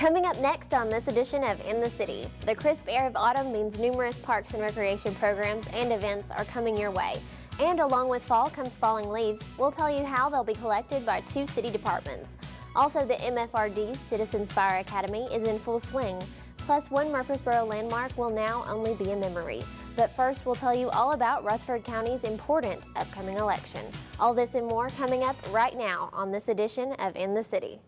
Coming up next on this edition of In the City, the crisp air of autumn means numerous parks and recreation programs and events are coming your way. And along with fall comes falling leaves. We'll tell you how they'll be collected by 2 city departments. Also, the MFRD Citizens Fire Academy is in full swing. Plus, one Murfreesboro landmark will now only be a memory. But first, we'll tell you all about Rutherford County's important upcoming election. All this and more coming up right now on this edition of In the City.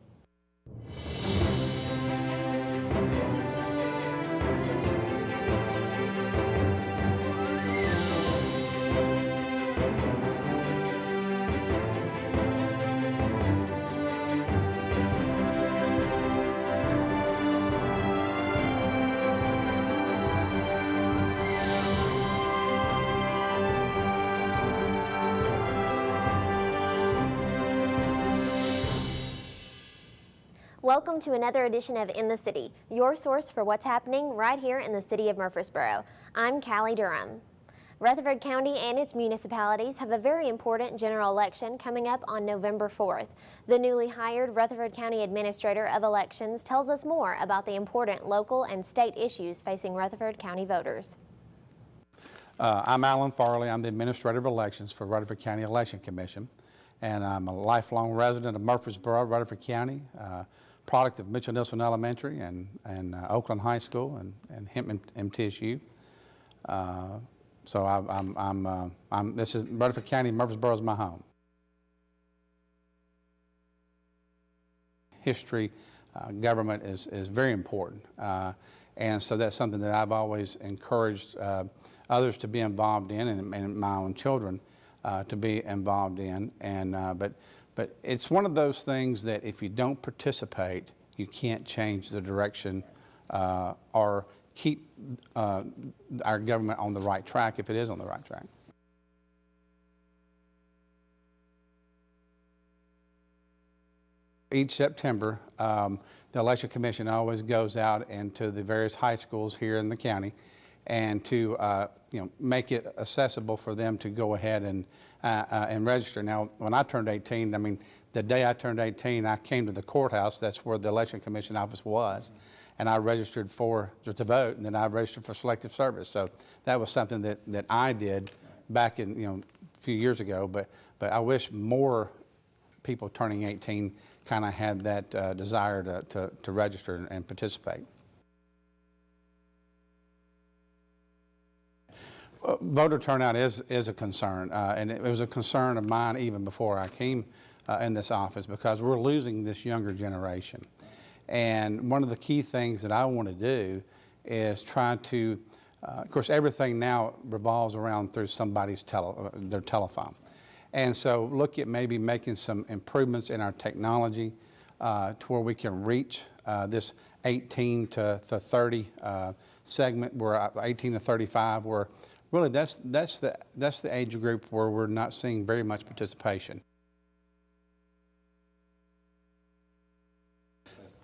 Welcome to another edition of In the City, your source for what's happening right here in the city of Murfreesboro. I'm Callie Durham. Rutherford County and its municipalities have a very important general election coming up on November 4th. The newly hired Rutherford County Administrator of Elections tells us more about the important local and state issues facing Rutherford County voters. I'm Alan Farley. I'm the Administrator of Elections for Rutherford County Election Commission, and I'm a lifelong resident of Murfreesboro, Rutherford County. Product of Mitchell Nilsson Elementary and Oakland High School and Hinton MTSU. So this is Rutherford County. Murfreesboro is my home. History, government is very important, and so that's something that I've always encouraged others to be involved in, and my own children to be involved in. But it's one of those things that if you don't participate, you can't change the direction or keep our government on the right track if it is on the right track. Each September, the Election Commission always goes out into the various high schools here in the county and to make it accessible for them to go ahead and register. Now, when I turned 18, I mean, the day I turned 18, I came to the courthouse. That's where the Election Commission office was, and I registered to vote, and then I registered for selective service. So that was something that I did back in a few years ago. But I wish more people turning 18 kind of had that desire to register and participate. Voter turnout is a concern, and it was a concern of mine even before I came in this office, because we're losing this younger generation. And one of the key things that I want to do is try to, of course, everything now revolves around through somebody's their telephone. And so look at maybe making some improvements in our technology to where we can reach this 18 to 30 segment, where 18 to 35, where really that's the age group where we're not seeing very much participation.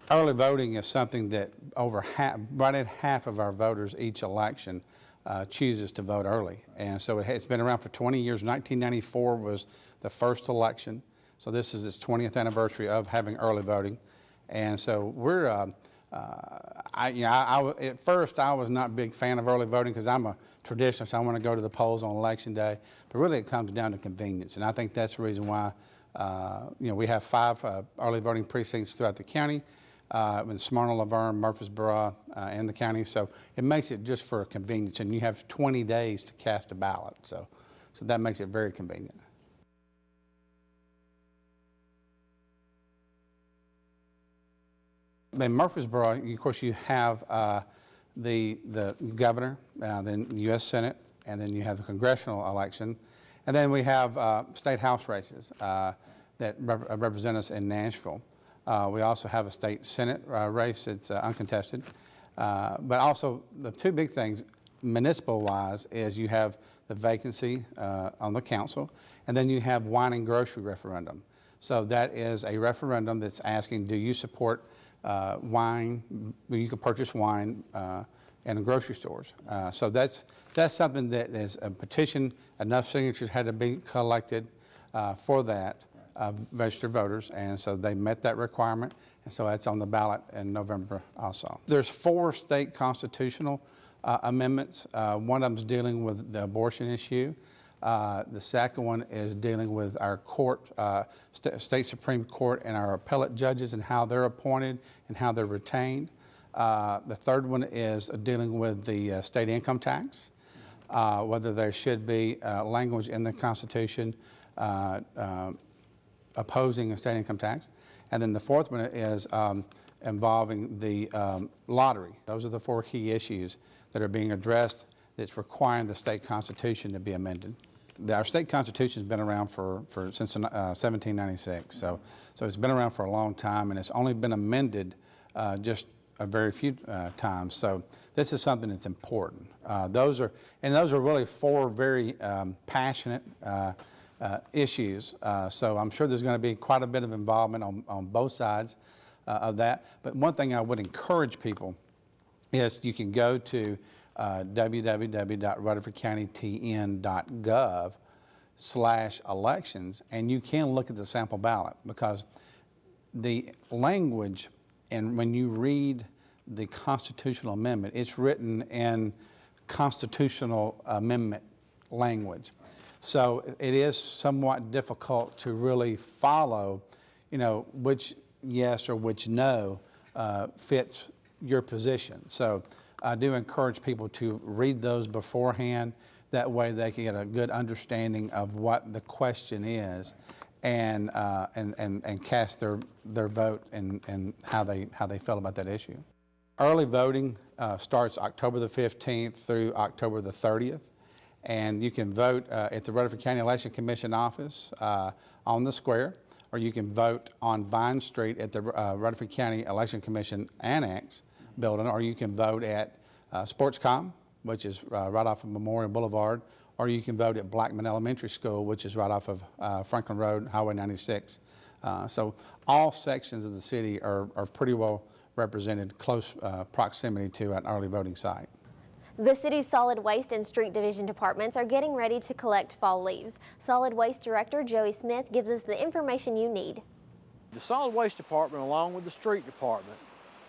Early voting is something that right at half of our voters each election chooses to vote early. And so it's been around for 20 years. 1994 was the first election. So this is its 20th anniversary of having early voting. And so we're, at first I was not a big fan of early voting because I'm a traditionalist. I want to go to the polls on election day. But really it comes down to convenience. And I think that's the reason why, we have 5 early voting precincts throughout the county. In Smyrna, Laverne, Murfreesboro, and the county. So it makes it just for convenience, and you have 20 days to cast a ballot. So that makes it very convenient. In Murfreesboro, of course, you have the governor, then the U.S. Senate, and then you have the congressional election, and then we have state house races that represent us in Nashville. We also have a state Senate race. It's uncontested. But also the 2 big things municipal-wise is you have the vacancy on the council, and then you have wine and grocery referendum. So that is a referendum that's asking, do you support wine? You can purchase wine in the grocery stores. So that's something that is a petition. Enough signatures had to be collected for that. Registered voters, and so they met that requirement, And so that's on the ballot in November also. There's 4 state constitutional amendments. One of them is dealing with the abortion issue. The second one is dealing with our court, state Supreme Court, and our appellate judges and how they're appointed and how they're retained. The third one is dealing with the state income tax, whether there should be language in the Constitution opposing a state income tax. And then the fourth one is involving the lottery. Those are the 4 key issues that are being addressed that's requiring the state constitution to be amended. Our state constitution has been around since 1796, so it's been around for a long time, and it's only been amended just a very few times. So this is something that's important. Those are really 4 very passionate issues. So I'm sure there's going to be quite a bit of involvement on both sides of that. But one thing I would encourage people is you can go to www.rutherfordcountytn.gov/elections, and you can look at the sample ballot, because the language, and when you read the constitutional amendment, it's written in constitutional amendment language. So it is somewhat difficult to really follow, which yes or which no fits your position. So I do encourage people to read those beforehand. That way they can get a good understanding of what the question is, and cast their vote and how they feel about that issue. Early voting starts October the 15th through October the 30th. And you can vote at the Rutherford County Election Commission office on the square, or you can vote on Vine Street at the Rutherford County Election Commission Annex building, or you can vote at Sportscom, which is right off of Memorial Boulevard, or you can vote at Blackman Elementary School, which is right off of Franklin Road, Highway 96. So all sections of the city are pretty well represented, close proximity to an early voting site. The city's solid waste and street division departments are getting ready to collect fall leaves. Solid Waste Director Joey Smith gives us the information you need. The solid waste department, along with the street department,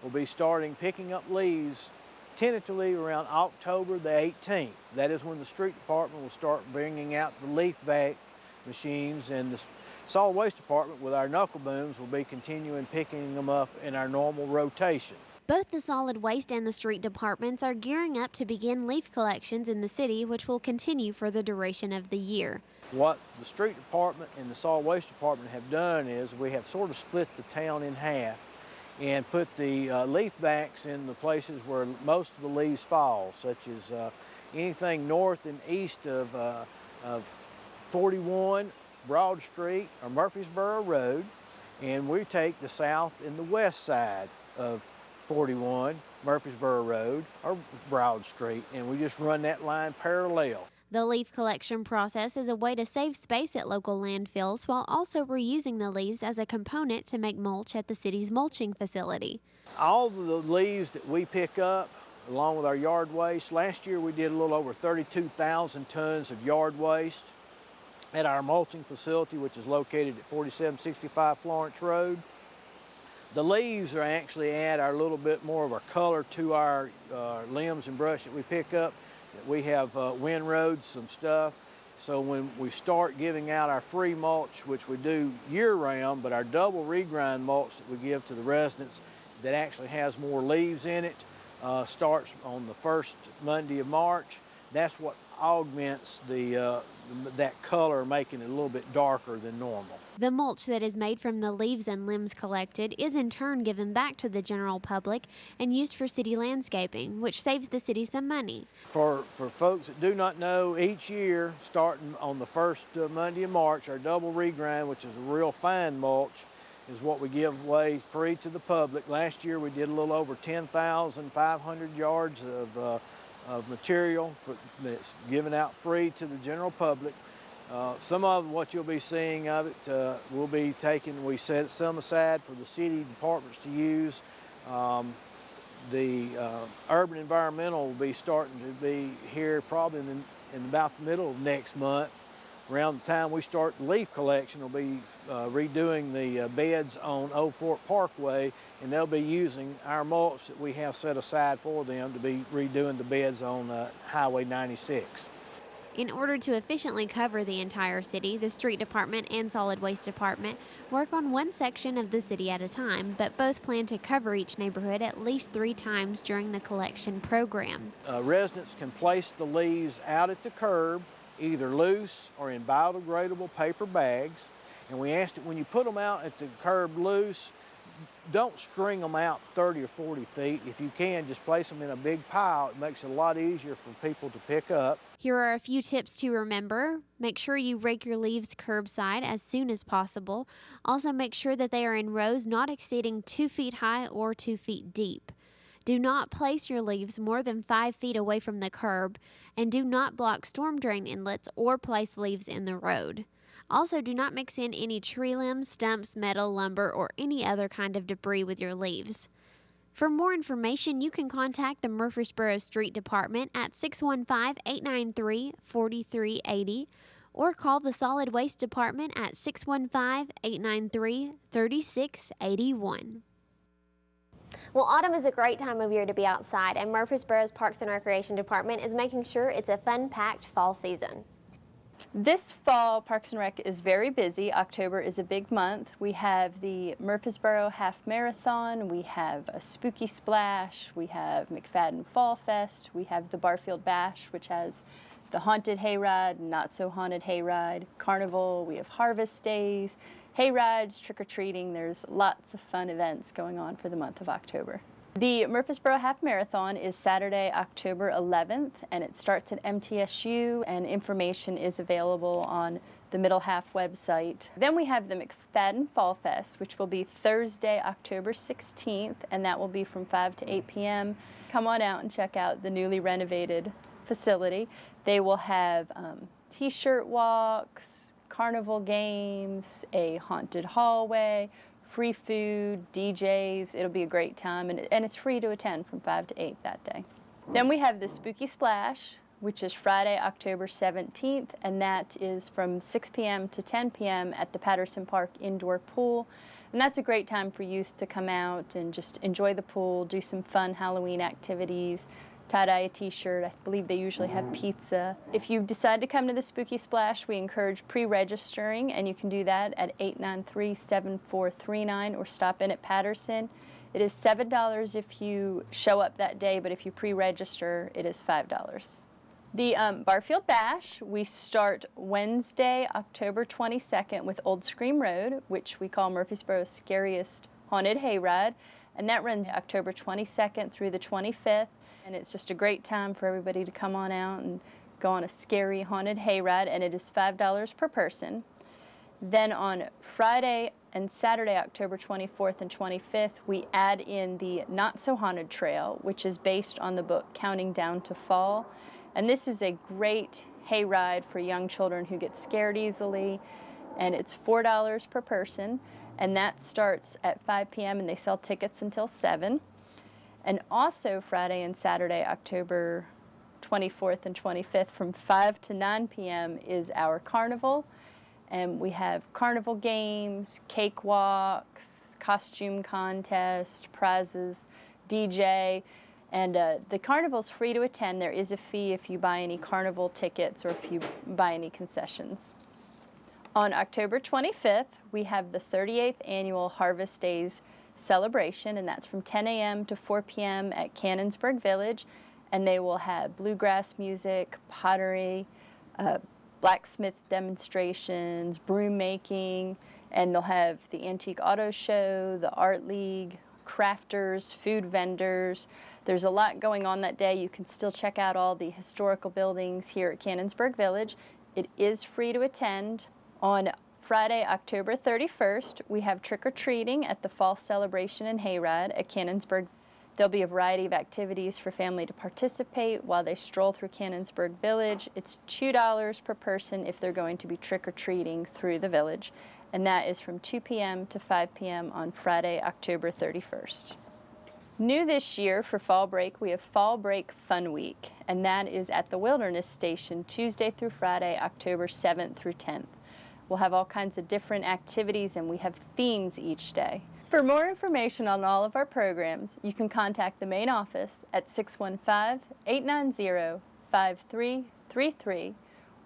will be starting picking up leaves tentatively around October the 18th. That is when the street department will start bringing out the leaf vac machines, and the solid waste department with our knuckle booms will be continuing picking them up in our normal rotation. Both the solid waste and the street departments are gearing up to begin leaf collections in the city, which will continue for the duration of the year. What the street department and the solid waste department have done is we have sort of split the town in half and put the leaf vacs in the places where most of the leaves fall, such as anything north and east of 41 Broad Street or Murfreesboro Road, and we take the south and the west side of 41 Murfreesboro Road or Broad Street, and we just run that line parallel. The leaf collection process is a way to save space at local landfills while also reusing the leaves as a component to make mulch at the city's mulching facility. All of the leaves that we pick up, along with our yard waste, last year we did a little over 32,000 tons of yard waste at our mulching facility, which is located at 4765 Florence Road. The leaves are actually add our little bit more of a color to our limbs and brush that we pick up. We have windrows, some stuff. So when we start giving out our free mulch, which we do year-round, but our double regrind mulch that we give to the residents that actually has more leaves in it starts on the first Monday of March. That's what augments that color, making it a little bit darker than normal. The mulch that is made from the leaves and limbs collected is in turn given back to the general public and used for city landscaping, which saves the city some money. For folks that do not know, each year, starting on the first Monday of March, our double regrind, which is a real fine mulch, is what we give away free to the public. Last year we did a little over 10,500 yards of material that's given out free to the general public. Some of what you'll be seeing of it will be taken, we set some aside for the city departments to use. The urban environmental will be starting to be here probably in about the middle of next month, Around the time we start the leaf collection, we'll be redoing the beds on Old Fort Parkway, and they'll be using our mulch that we have set aside for them to be redoing the beds on Highway 96. In order to efficiently cover the entire city, the street department and solid waste department work on one section of the city at a time, but both plan to cover each neighborhood at least 3 times during the collection program. Residents can place the leaves out at the curb, either loose or in biodegradable paper bags. And we ask that when you put them out at the curb loose, don't string them out 30 or 40 feet. If you can, just place them in a big pile. It makes it a lot easier for people to pick up. Here are a few tips to remember. Make sure you rake your leaves curbside as soon as possible. Also make sure that they are in rows not exceeding 2 feet high or 2 feet deep. Do not place your leaves more than 5 feet away from the curb, and do not block storm drain inlets or place leaves in the road. Also, do not mix in any tree limbs, stumps, metal, lumber, or any other kind of debris with your leaves. For more information, you can contact the Murfreesboro Street Department at 615-893-4380 or call the Solid Waste Department at 615-893-3681. Well, autumn is a great time of year to be outside, and Murfreesboro's Parks and Recreation Department is making sure it's a fun-packed fall season. This fall, Parks and Rec is very busy. October is a big month. We have the Murfreesboro Half Marathon, we have a Spooky Splash, we have McFadden Fall Fest, we have the Barfield Bash, which has the Haunted Hayride, Not So Haunted Hayride, Carnival, we have Harvest Days, hayrides, trick-or-treating. There's lots of fun events going on for the month of October. The Murfreesboro Half Marathon is Saturday, October 11th, and it starts at MTSU, and information is available on the Middle Half website. Then we have the McFadden Fall Fest, which will be Thursday, October 16th, and that will be from 5 to 8 p.m. Come on out and check out the newly renovated facility. They will have t-shirt walks, carnival games, a haunted hallway, free food, DJs. It'll be a great time, and it's free to attend from 5 to 8 that day. Then we have the Spooky Splash, which is Friday, October 17th, and that is from 6 p.m. to 10 p.m. at the Patterson Park Indoor Pool. And that's a great time for youth to come out and just enjoy the pool, do some fun Halloween activities, tie-dye a t-shirt. I believe they usually have pizza. If you decide to come to the Spooky Splash, we encourage pre-registering, and you can do that at 893-7439 or stop in at Patterson. It is $7 if you show up that day, but if you pre-register, it is $5. The Barfield Bash, we start Wednesday, October 22nd with Old Scream Road, which we call Murfreesboro's scariest haunted hayride, and that runs October 22nd through the 25th. And it's just a great time for everybody to come on out and go on a scary haunted hayride, and it is $5 per person. Then on Friday and Saturday, October 24th and 25th, we add in the Not So Haunted Trail, which is based on the book Counting Down to Fall. And this is a great hayride for young children who get scared easily, and it's $4 per person, and that starts at 5 p.m. and they sell tickets until 7. And also Friday and Saturday, October 24th and 25th, from 5 to 9 p.m. is our carnival. And we have carnival games, cake walks, costume contest, prizes, DJ. And the carnival's free to attend. There is a fee if you buy any carnival tickets or if you buy any concessions. On October 25th, we have the 38th annual Harvest Days celebration, and that's from 10 a.m. to 4 p.m. at Cannonsburg Village, and they will have bluegrass music, pottery, blacksmith demonstrations, broom making, and they'll have the antique auto show, the art league, crafters, food vendors. There's a lot going on that day. You can still check out all the historical buildings here at Cannonsburg Village. It is free to attend. On Friday, October 31st, we have trick-or-treating at the Fall Celebration and Hayride at Cannonsburg. There'll be a variety of activities for family to participate while they stroll through Cannonsburg Village. It's $2 per person if they're going to be trick-or-treating through the village, and that is from 2 p.m. to 5 p.m. on Friday, October 31st. New this year for fall break, we have Fall Break Fun Week, and that is at the Wilderness Station Tuesday through Friday, October 7th through 10th. We'll have all kinds of different activities, and we have themes each day. For more information on all of our programs, you can contact the main office at 615-890-5333,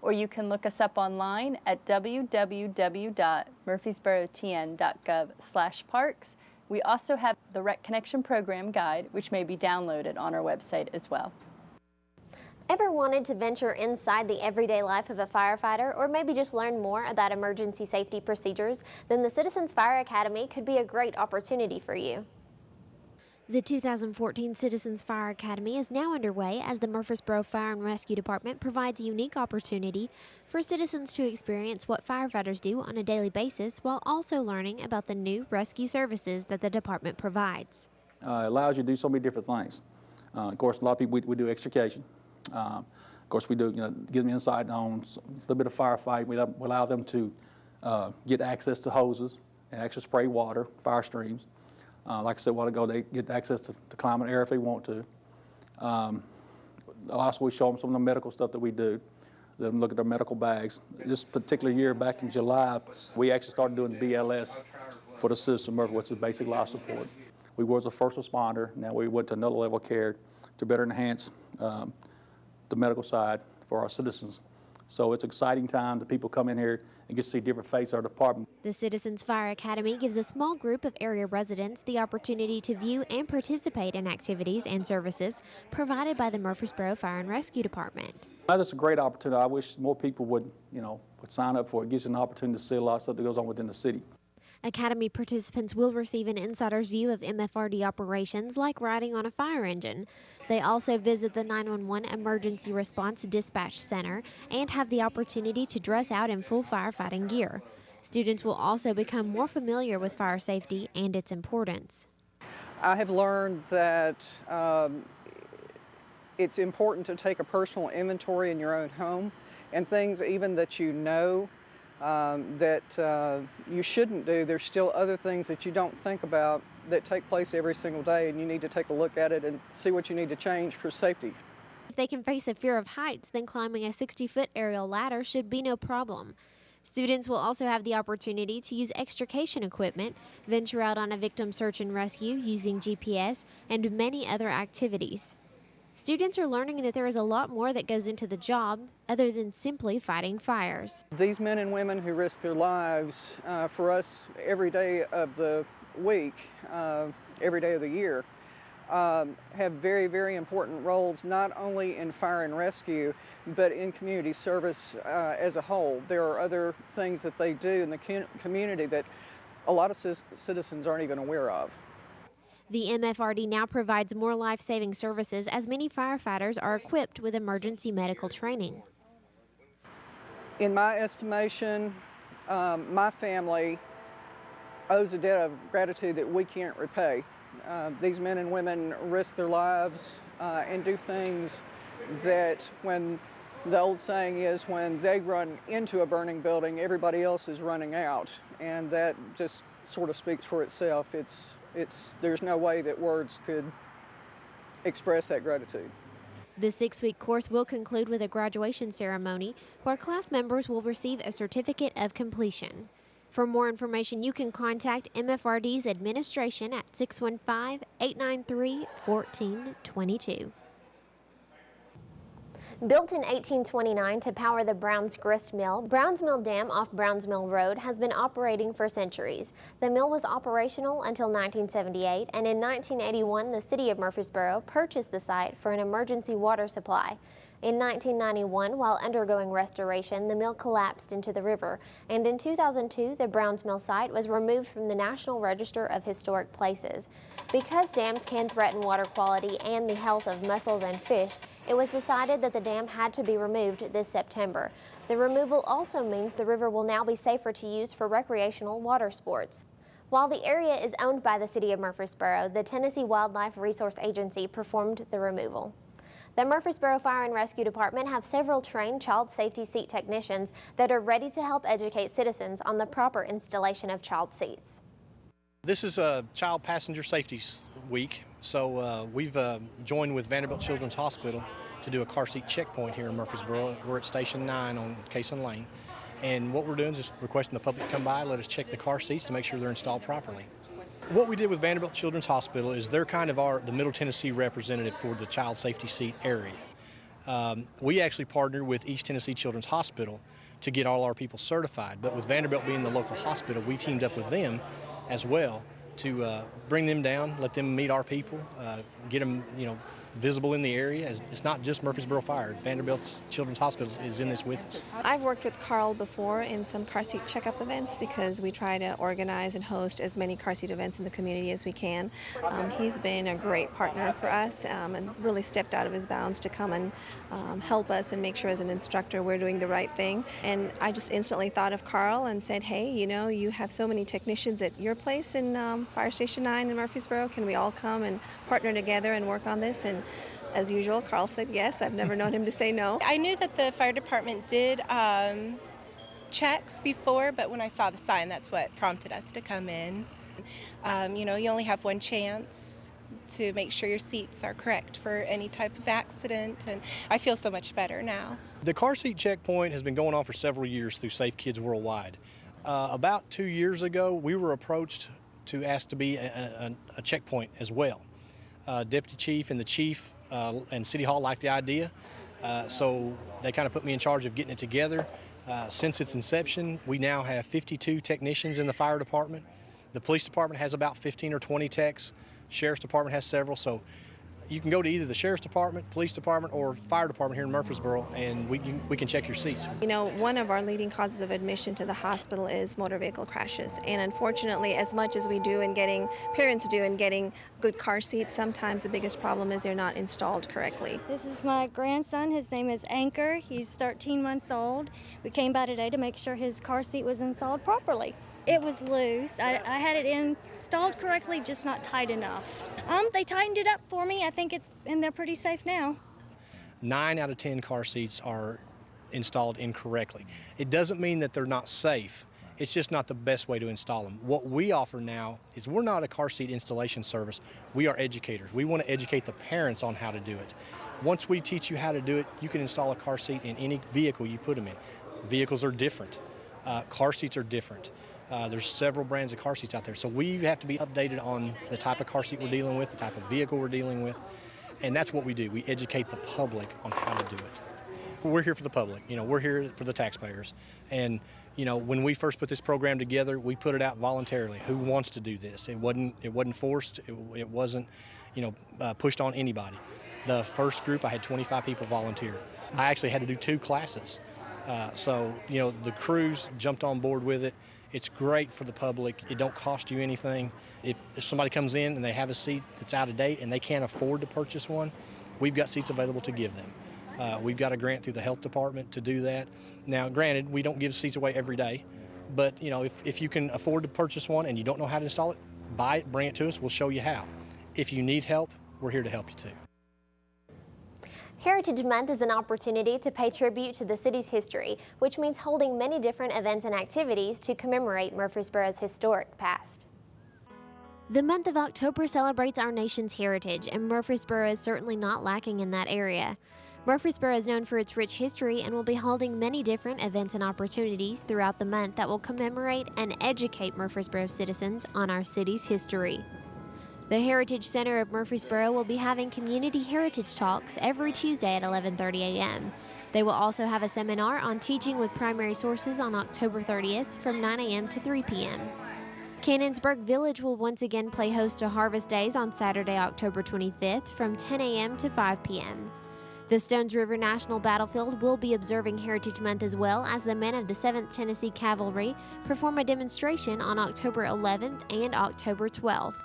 or you can look us up online at www.murfreesborotn.gov/parks. We also have the Rec Connection Program Guide, which may be downloaded on our website as well. Ever wanted to venture inside the everyday life of a firefighter, or maybe just learn more about emergency safety procedures? Then the Citizens Fire Academy could be a great opportunity for you. The 2014 Citizens Fire Academy is now underway as the Murfreesboro Fire and Rescue Department provides a unique opportunity for citizens to experience what firefighters do on a daily basis while also learning about the new rescue services that the department provides. It allows you to do so many different things. Of course, a lot of people, we do extrication. Of course, we do, give them insight on a little bit of firefighting. We allow them to get access to hoses and actually spray water, fire streams. Like I said a while ago, they get access to climate air if they want to. Also, we show them some of the medical stuff that we do. Let them look at their medical bags. This particular year, back in July, we actually started doing BLS for the Citizen Murphy, which is basic life support. We was a first responder. Now we went to another level of care to better enhance the medical side for our citizens. So it's an exciting time that people come in here and get to see different faces of our department. The Citizens Fire Academy gives a small group of area residents the opportunity to view and participate in activities and services provided by the Murfreesboro Fire and Rescue Department. That's a great opportunity. I wish more people would sign up for it. It gives you an opportunity to see a lot of stuff that goes on within the city. Academy participants will receive an insider's view of MFRD operations like riding on a fire engine. They also visit the 911 Emergency Response Dispatch Center and have the opportunity to dress out in full firefighting gear. Students will also become more familiar with fire safety and its importance. I have learned that it's important to take a personal inventory in your own home and things even that you know that you shouldn't do. There's still other things that you don't think about that take place every single day, and you need to take a look at it and see what you need to change for safety. If they can face a fear of heights, then climbing a 60-foot aerial ladder should be no problem. Students will also have the opportunity to use extrication equipment, venture out on a victim search and rescue using GPS, and many other activities. Students are learning that there is a lot more that goes into the job other than simply fighting fires. These men and women who risk their lives for us every day of the week, every day of the year, have very, very important roles, not only in fire and rescue, but in community service as a whole. There are other things that they do in the community that a lot of citizens aren't even aware of. The MFRD now provides more life-saving services as many firefighters are equipped with emergency medical training. In my estimation, my family owes a debt of gratitude that we can't repay. These men and women risk their lives and do things that, when the old saying is, when they run into a burning building, everybody else is running out. And that just sort of speaks for itself. There's no way that words could express that gratitude. The 6-week course will conclude with a graduation ceremony where class members will receive a certificate of completion. For more information, you can contact MFRD's administration at 615-893-1422. Built in 1829 to power the Browns Grist Mill, Browns Mill Dam off Browns Mill Road has been operating for centuries. The mill was operational until 1978, and in 1981 the city of Murfreesboro purchased the site for an emergency water supply. In 1991, while undergoing restoration, the mill collapsed into the river, and in 2002 the Browns Mill site was removed from the National Register of Historic Places. Because dams can threaten water quality and the health of mussels and fish, it was decided that the dam had to be removed this September. The removal also means the river will now be safer to use for recreational water sports. While the area is owned by the city of Murfreesboro, the Tennessee Wildlife Resource Agency performed the removal. The Murfreesboro Fire and Rescue Department have several trained child safety seat technicians that are ready to help educate citizens on the proper installation of child seats. This is a Child Passenger Safety Week, So we've joined with Vanderbilt Children's Hospital to do a car seat checkpoint here in Murfreesboro. We're at Station 9 on Cason Lane. And what we're doing is just requesting the public to come by, let us check the car seats to make sure they're installed properly. What we did with Vanderbilt Children's Hospital is they're kind of the Middle Tennessee representative for the child safety seat area. We actually partnered with East Tennessee Children's Hospital to get all our people certified. But with Vanderbilt being the local hospital, we teamed up with them as well to bring them down, let them meet our people, get them, visible in the area. It's not just Murfreesboro Fire. Vanderbilt Children's Hospital is in this with us. I've worked with Carl before in some car seat checkup events because we try to organize and host as many car seat events in the community as we can. He's been a great partner for us and really stepped out of his bounds to come and help us and make sure as an instructor we're doing the right thing. And I just instantly thought of Carl and said, hey, you have so many technicians at your place in Fire Station 9 in Murfreesboro. Can we all come and partner together and work on this? And as usual, Carl said yes. I've never known him to say no. I knew that the fire department did checks before, but when I saw the sign, that's what prompted us to come in. You only have one chance to make sure your seats are correct for any type of accident, and I feel so much better now. The car seat checkpoint has been going on for several years through Safe Kids Worldwide. About 2 years ago, we were approached to ask to be a checkpoint as well. Deputy Chief and the Chief and City Hall liked the idea, so they kind of put me in charge of getting it together. Since its inception, we now have 52 technicians in the fire department. The police department has about 15 or 20 techs. Sheriff's department has several, so you can go to either the Sheriff's Department, Police Department, or Fire Department here in Murfreesboro, and we can check your seats. One of our leading causes of admission to the hospital is motor vehicle crashes. And unfortunately, as much as we do in parents do in getting good car seats, sometimes the biggest problem is they're not installed correctly. This is my grandson. His name is Anchor. He's 13 months old. We came by today to make sure his car seat was installed properly. It was loose. I had it installed correctly, just not tight enough. They tightened it up for me. I think it's in there pretty safe now. 9 out of 10 car seats are installed incorrectly. It doesn't mean that they're not safe. It's just not the best way to install them. What we offer now is we're not a car seat installation service. We are educators. We want to educate the parents on how to do it. Once we teach you how to do it, you can install a car seat in any vehicle you put them in. Vehicles are different. Car seats are different. There's several brands of car seats out there, so we have to be updated on the type of car seat we're dealing with, the type of vehicle we're dealing with, and that's what we do. We educate the public on how to do it. We're here for the public. We're here for the taxpayers. And when we first put this program together, we put it out voluntarily. Who wants to do this? It wasn't forced. It wasn't pushed on anybody. The first group, I had 25 people volunteer. I actually had to do 2 classes. So the crews jumped on board with it. It's great for the public. It don't cost you anything. If somebody comes in and they have a seat that's out of date and they can't afford to purchase one, we've got seats available to give them. We've got a grant through the health department to do that. Now, granted, we don't give seats away every day, but if you can afford to purchase one and you don't know how to install it, buy it, bring it to us, we'll show you how. If you need help, we're here to help you too. Heritage Month is an opportunity to pay tribute to the city's history, which means holding many different events and activities to commemorate Murfreesboro's historic past. The month of October celebrates our nation's heritage, and Murfreesboro is certainly not lacking in that area. Murfreesboro is known for its rich history and will be holding many different events and opportunities throughout the month that will commemorate and educate Murfreesboro citizens on our city's history. The Heritage Center of Murfreesboro will be having community heritage talks every Tuesday at 11:30 a.m. They will also have a seminar on teaching with primary sources on October 30th from 9 a.m. to 3 p.m. Cannonsburg Village will once again play host to Harvest Days on Saturday, October 25th from 10 a.m. to 5 p.m. The Stones River National Battlefield will be observing Heritage Month as well as the men of the 7th Tennessee Cavalry perform a demonstration on October 11th and October 12th.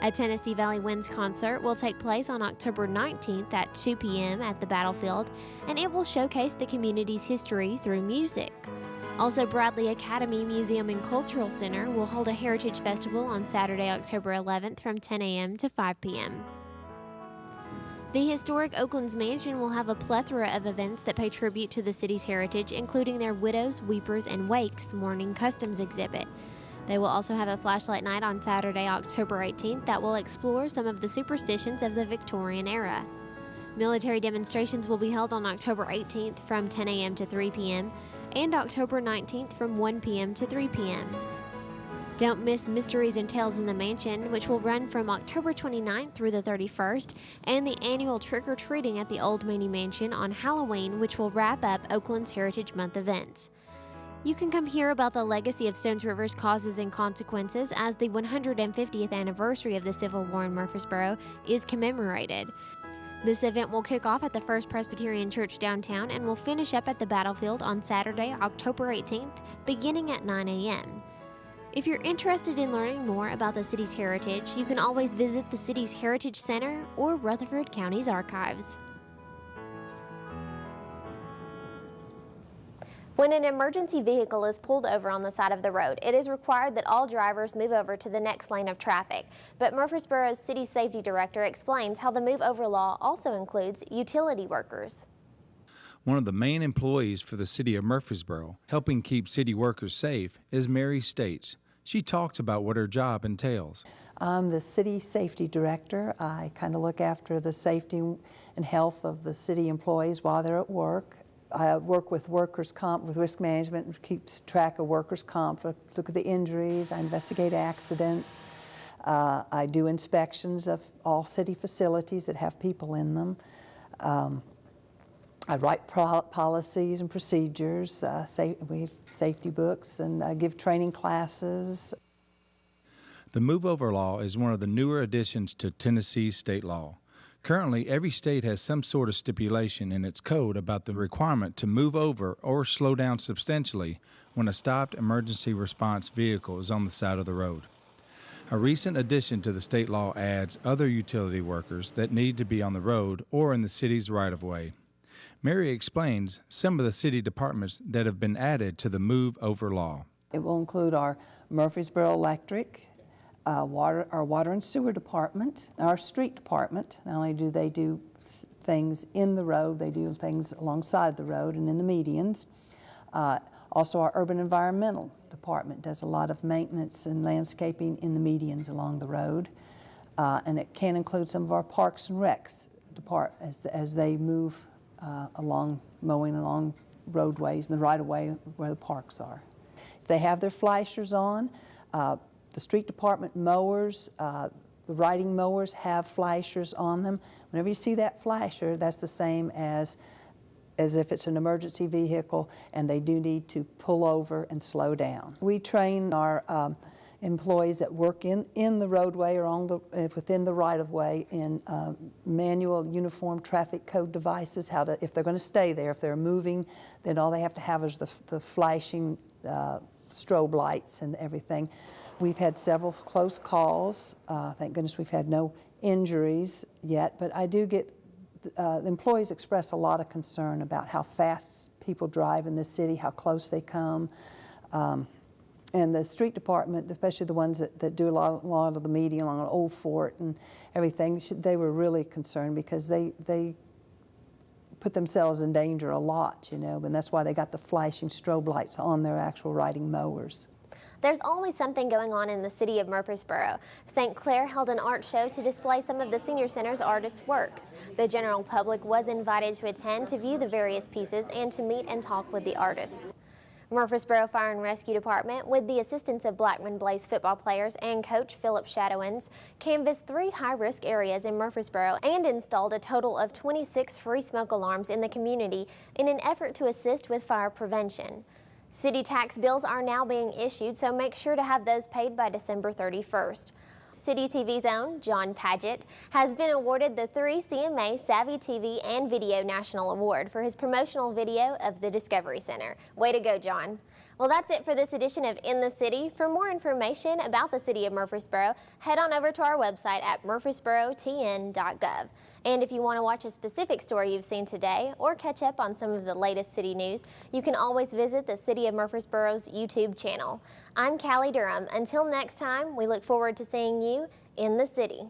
A Tennessee Valley Winds concert will take place on October 19th at 2 p.m. at the battlefield, and it will showcase the community's history through music. Also, Bradley Academy Museum and Cultural Center will hold a Heritage Festival on Saturday, October 11th from 10 a.m. to 5 p.m. The historic Oaklands Mansion will have a plethora of events that pay tribute to the city's heritage, including their Widows, Weepers, and Wakes Mourning Customs exhibit. They will also have a flashlight night on Saturday, October 18th that will explore some of the superstitions of the Victorian era. Military demonstrations will be held on October 18th from 10 a.m. to 3 p.m. and October 19th from 1 p.m. to 3 p.m. Don't miss Mysteries and Tales in the Mansion, which will run from October 29th through the 31st, and the annual trick-or-treating at the Old Mooney Mansion on Halloween, which will wrap up Oakland's Heritage Month events. You can come hear about the legacy of Stones River's causes and consequences as the 150th anniversary of the Civil War in Murfreesboro is commemorated. This event will kick off at the First Presbyterian Church downtown and will finish up at the battlefield on Saturday, October 18th, beginning at 9 a.m. If you're interested in learning more about the city's heritage, you can always visit the city's Heritage Center or Rutherford County's archives. When an emergency vehicle is pulled over on the side of the road, it is required that all drivers move over to the next lane of traffic. But Murfreesboro's City Safety Director explains how the move over law also includes utility workers. One of the main employees for the city of Murfreesboro, helping keep city workers safe, is Mary States. She talks about what her job entails. I'm the City Safety Director. I kind of look after the safety and health of the city employees while they're at work. I work with workers' comp, with risk management, and keeps track of workers' comp. I look at the injuries, I investigate accidents. I do inspections of all city facilities that have people in them. I write policies and procedures, we have safety books, and I give training classes. The Move Over Law is one of the newer additions to Tennessee state law. Currently, every state has some sort of stipulation in its code about the requirement to move over or slow down substantially when a stopped emergency response vehicle is on the side of the road. A recent addition to the state law adds other utility workers that need to be on the road or in the city's right-of-way. Mary explains some of the city departments that have been added to the Move Over Law. It will include our Murfreesboro Electric, our water and sewer department, our street department. Not only do they do things in the road, they do things alongside the road and in the medians. Also our urban environmental department does a lot of maintenance and landscaping in the medians along the road. And it can include some of our parks and recs as they move mowing along roadways and the right-of-way where the parks are. They have their flashers on. The street department mowers, the riding mowers have flashers on them. Whenever you see that flasher, that's the same as if it's an emergency vehicle and they do need to pull over and slow down. We train our employees that work in the roadway or within the right-of-way in manual uniform traffic code devices, if they're going to stay there. If they're moving, then all they have to have is the flashing strobe lights and everything. We've had several close calls. Thank goodness we've had no injuries yet, but I do get the employees express a lot of concern about how fast people drive in the city, how close they come. And the street department, especially the ones that do a lot of the median along Old Fort and everything, they were really concerned because they put themselves in danger a lot, you know, and that's why they got the flashing strobe lights on their actual riding mowers. There's always something going on in the city of Murfreesboro. St. Clair held an art show to display some of the Senior Center's artists' works. The general public was invited to attend to view the various pieces and to meet and talk with the artists. Murfreesboro Fire and Rescue Department, with the assistance of Blackman Blaze football players and coach Philip Shadowins, canvassed 3 high-risk areas in Murfreesboro and installed a total of 26 free smoke alarms in the community in an effort to assist with fire prevention. City tax bills are now being issued, so make sure to have those paid by December 31st. City TV's own John Padgett has been awarded the 3 CMA Savvy TV and Video National Award for his promotional video of the Discovery Center. Way to go, John. Well, that's it for this edition of In the City. For more information about the city of Murfreesboro, head on over to our website at murfreesborotn.gov. And if you want to watch a specific story you've seen today or catch up on some of the latest city news, you can always visit the City of Murfreesboro's YouTube channel. I'm Callie Durham. Until next time, we look forward to seeing you in the city.